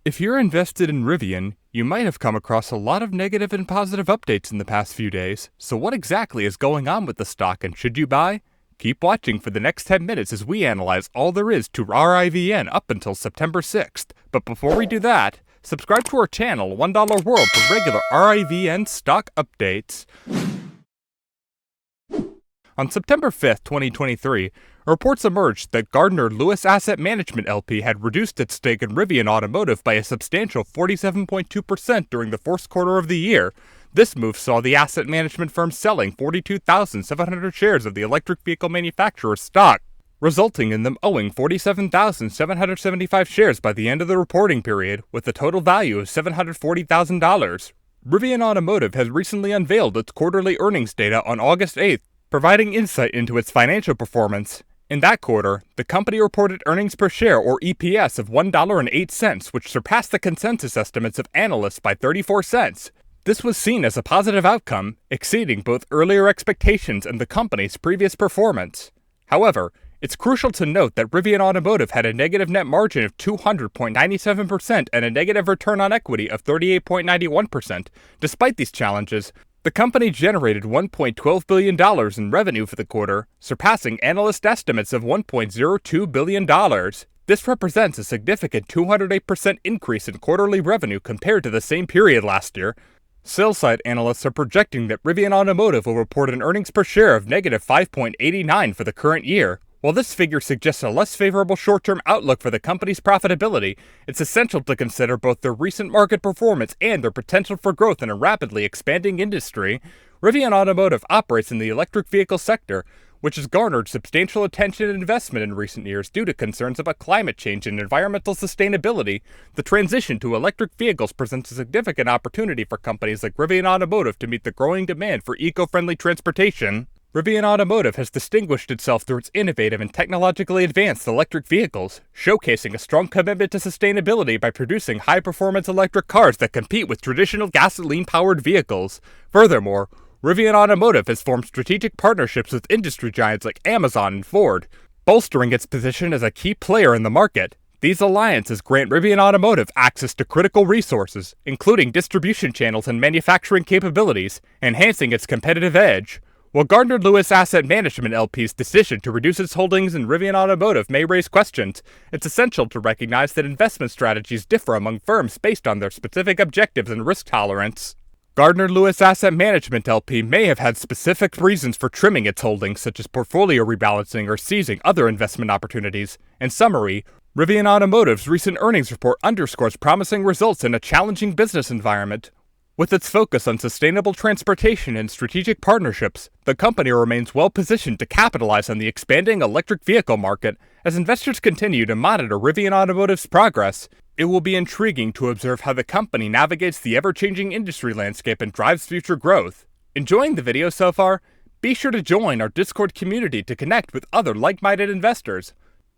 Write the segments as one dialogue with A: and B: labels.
A: If you're invested in Rivian, you might have come across a lot of negative and positive updates in the past few days. So what exactly is going on with the stock and should you buy? Keep watching for the next 10 minutes as we analyze all there is to RIVN up until September 6th. But before we do that, subscribe to our channel, $1 World, for regular RIVN stock updates. On September 5th, 2023, reports emerged that Gardner Lewis Asset Management LP had reduced its stake in Rivian Automotive by a substantial 47.2% during the first quarter of the year. This move saw the asset management firm selling 42,700 shares of the electric vehicle manufacturer's stock, resulting in them owing 47,775 shares by the end of the reporting period, with a total value of $740,000. Rivian Automotive has recently unveiled its quarterly earnings data on August 8th, providing insight into its financial performance. In that quarter, the company reported earnings per share, or EPS, of $1.08, which surpassed the consensus estimates of analysts by 34 cents. This was seen as a positive outcome, exceeding both earlier expectations and the company's previous performance. However, it's crucial to note that Rivian Automotive had a negative net margin of 200.97% and a negative return on equity of 38.91%. Despite these challenges, the company generated $1.12 billion in revenue for the quarter, surpassing analyst estimates of $1.02 billion. This represents a significant 208% increase in quarterly revenue compared to the same period last year. Sell-side analysts are projecting that Rivian Automotive will report an earnings per share of negative 5.89 for the current year. While this figure suggests a less favorable short-term outlook for the company's profitability, it's essential to consider both their recent market performance and their potential for growth in a rapidly expanding industry. Rivian Automotive operates in the electric vehicle sector, which has garnered substantial attention and investment in recent years due to concerns about climate change and environmental sustainability. The transition to electric vehicles presents a significant opportunity for companies like Rivian Automotive to meet the growing demand for eco-friendly transportation. Rivian Automotive has distinguished itself through its innovative and technologically advanced electric vehicles, showcasing a strong commitment to sustainability by producing high-performance electric cars that compete with traditional gasoline-powered vehicles. Furthermore, Rivian Automotive has formed strategic partnerships with industry giants like Amazon and Ford, bolstering its position as a key player in the market. These alliances grant Rivian Automotive access to critical resources, including distribution channels and manufacturing capabilities, enhancing its competitive edge. While Gardner Lewis Asset Management LP's decision to reduce its holdings in Rivian Automotive may raise questions, it's essential to recognize that investment strategies differ among firms based on their specific objectives and risk tolerance. Gardner Lewis Asset Management LP may have had specific reasons for trimming its holdings, such as portfolio rebalancing or seizing other investment opportunities. In summary, Rivian Automotive's recent earnings report underscores promising results in a challenging business environment. With its focus on sustainable transportation and strategic partnerships, the company remains well-positioned to capitalize on the expanding electric vehicle market. As investors continue to monitor Rivian Automotive's progress, it will be intriguing to observe how the company navigates the ever-changing industry landscape and drives future growth. Enjoying the video so far? Be sure to join our Discord community to connect with other like-minded investors.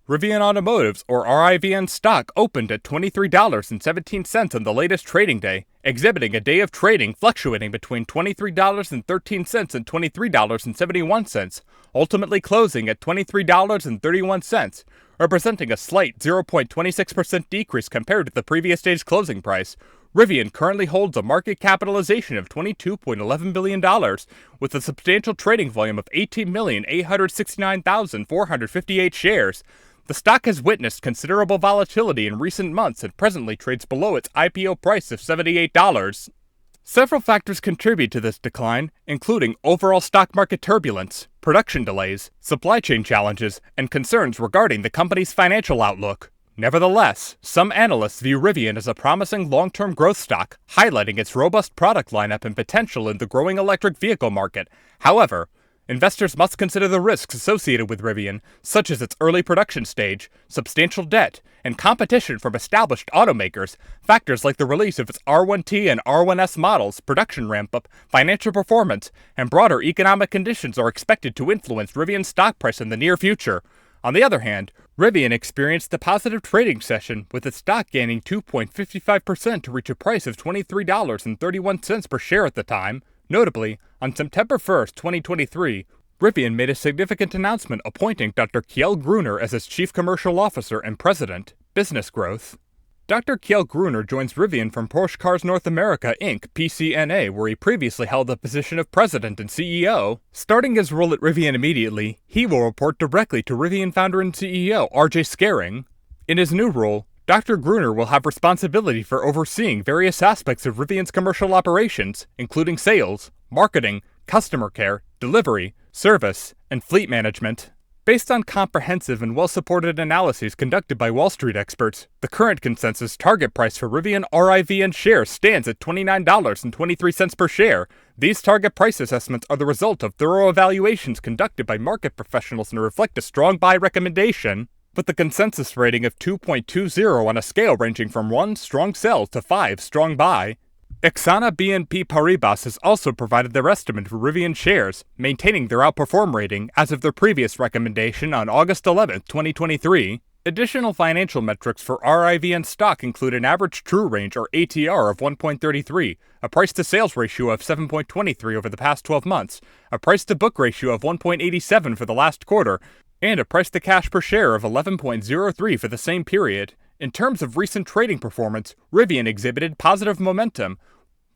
A: Rivian Automotive's, or RIVN stock, opened at $23.17 on the latest trading day, exhibiting a day of trading fluctuating between $23.13 and $23.71, ultimately closing at $23.31, representing a slight 0.26% decrease compared to the previous day's closing price. Rivian currently holds a market capitalization of $22.11 billion, with a substantial trading volume of 18,869,458 shares. The stock has witnessed considerable volatility in recent months and presently trades below its IPO price of $78. Several factors contribute to this decline, including overall stock market turbulence, production delays, supply chain challenges, and concerns regarding the company's financial outlook. Nevertheless, some analysts view Rivian as a promising long-term growth stock, highlighting its robust product lineup and potential in the growing electric vehicle market. However, investors must consider the risks associated with Rivian, such as its early production stage, substantial debt, and competition from established automakers. Factors like the release of its R1T and R1S models, production ramp-up, financial performance, and broader economic conditions are expected to influence Rivian's stock price in the near future. On the other hand, Rivian experienced a positive trading session, with its stock gaining 2.55% to reach a price of $23.31 per share at the time. Notably, on September 1, 2023, Rivian made a significant announcement appointing Dr. Kjell Gruner as its Chief Commercial Officer and President, Business Growth. Dr. Kjell Gruner joins Rivian from Porsche Cars North America, Inc., PCNA, where he previously held the position of president and CEO. Starting his role at Rivian immediately, he will report directly to Rivian founder and CEO RJ Scaring. In his new role, Dr. Gruner will have responsibility for overseeing various aspects of Rivian's commercial operations, including sales, marketing, customer care, delivery, service, and fleet management. Based on comprehensive and well-supported analyses conducted by Wall Street experts, the current consensus target price for Rivian RIVN shares stands at $29.23 per share. These target price assessments are the result of thorough evaluations conducted by market professionals and reflect a strong buy recommendation, with the consensus rating of 2.20 on a scale ranging from 1 strong sell to 5 strong buy. Exane BNP Paribas has also provided their estimate for Rivian shares, maintaining their outperform rating as of their previous recommendation on August 11, 2023. Additional financial metrics for RIVN stock include an average true range or ATR of 1.33, a price-to-sales ratio of 7.23 over the past 12 months, a price-to-book ratio of 1.87 for the last quarter, and a price-to-cash per share of 11.03 for the same period. In terms of recent trading performance, Rivian exhibited positive momentum,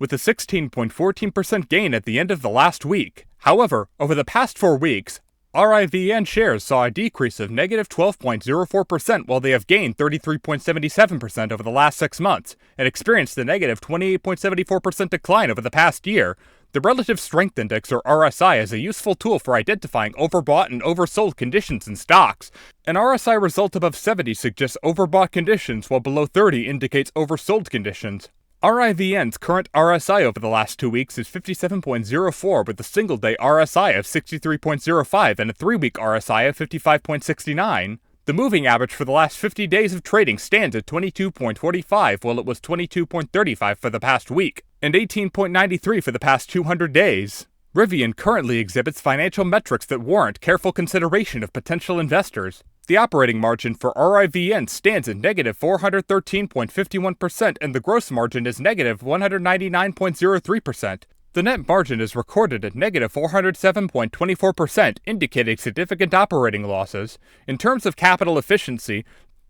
A: with a 16.14% gain at the end of the last week. However, over the past 4 weeks, RIVN shares saw a decrease of negative 12.04%, while they have gained 33.77% over the last 6 months, and experienced a negative 28.74% decline over the past year. The Relative Strength Index, or RSI, is a useful tool for identifying overbought and oversold conditions in stocks. An RSI result above 70 suggests overbought conditions, while below 30 indicates oversold conditions. RIVN's current RSI over the last 2 weeks is 57.04, with a single-day RSI of 63.05 and a 3-week RSI of 55.69. The moving average for the last 50 days of trading stands at 22.45, while it was 22.35 for the past week, and 18.93 for the past 200 days. Rivian currently exhibits financial metrics that warrant careful consideration of potential investors. The operating margin for RIVN stands at negative 413.51%, and the gross margin is negative 199.03%. The net margin is recorded at negative 407.24%, indicating significant operating losses. In terms of capital efficiency,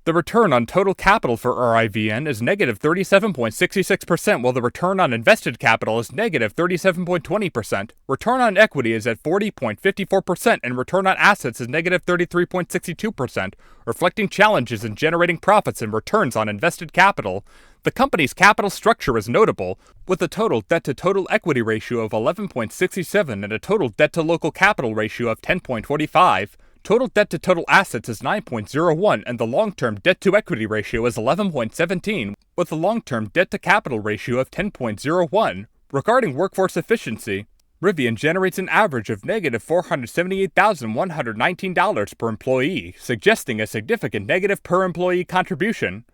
A: the return on total capital for RIVN is negative 37.66%, while the return on invested capital is negative 37.20%. Return on equity is at 40.54%, and return on assets is negative 33.62%, reflecting challenges in generating profits and returns on invested capital. The company's capital structure is notable, with a total debt-to-total equity ratio of 11.67 and a total debt-to-local capital ratio of 10.45. Total debt to total assets is 9.01, and the long-term debt-to-equity ratio is 11.17, with a long-term debt-to-capital ratio of 10.01. Regarding workforce efficiency, Rivian generates an average of negative $478,119 per employee, suggesting a significant negative per-employee contribution.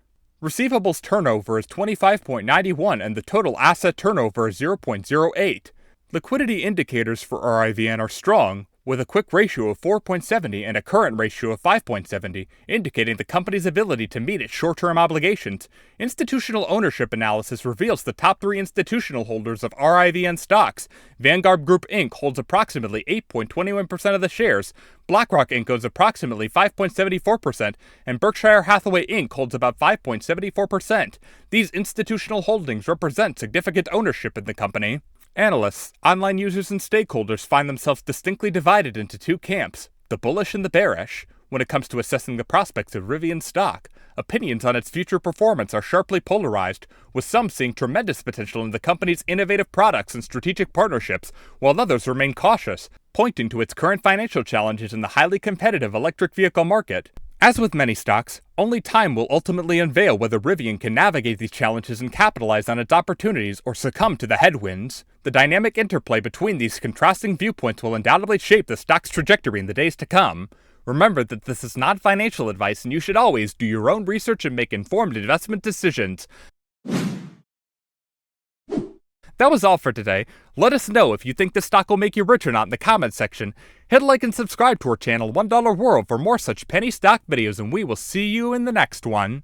A: Receivables turnover is 25.91, and the total asset turnover is 0.08. Liquidity indicators for RIVN are strong, with a quick ratio of 4.70 and a current ratio of 5.70, indicating the company's ability to meet its short-term obligations. Institutional ownership analysis reveals the top 3 institutional holders of RIVN stocks. Vanguard Group Inc. holds approximately 8.21% of the shares, BlackRock Inc. owns approximately 5.74%, and Berkshire Hathaway Inc. holds about 5.74%. These institutional holdings represent significant ownership in the company. Analysts, online users, and stakeholders find themselves distinctly divided into 2 camps, the bullish and the bearish. When it comes to assessing the prospects of Rivian stock, opinions on its future performance are sharply polarized, with some seeing tremendous potential in the company's innovative products and strategic partnerships, while others remain cautious, pointing to its current financial challenges in the highly competitive electric vehicle market. As with many stocks, only time will ultimately unveil whether Rivian can navigate these challenges and capitalize on its opportunities or succumb to the headwinds. The dynamic interplay between these contrasting viewpoints will undoubtedly shape the stock's trajectory in the days to come. Remember that this is not financial advice, and you should always do your own research and make informed investment decisions. That was all for today. Let us know if you think this stock will make you rich or not in the comments section. Hit like and subscribe to our channel $1 World for more such penny stock videos, and we will see you in the next one.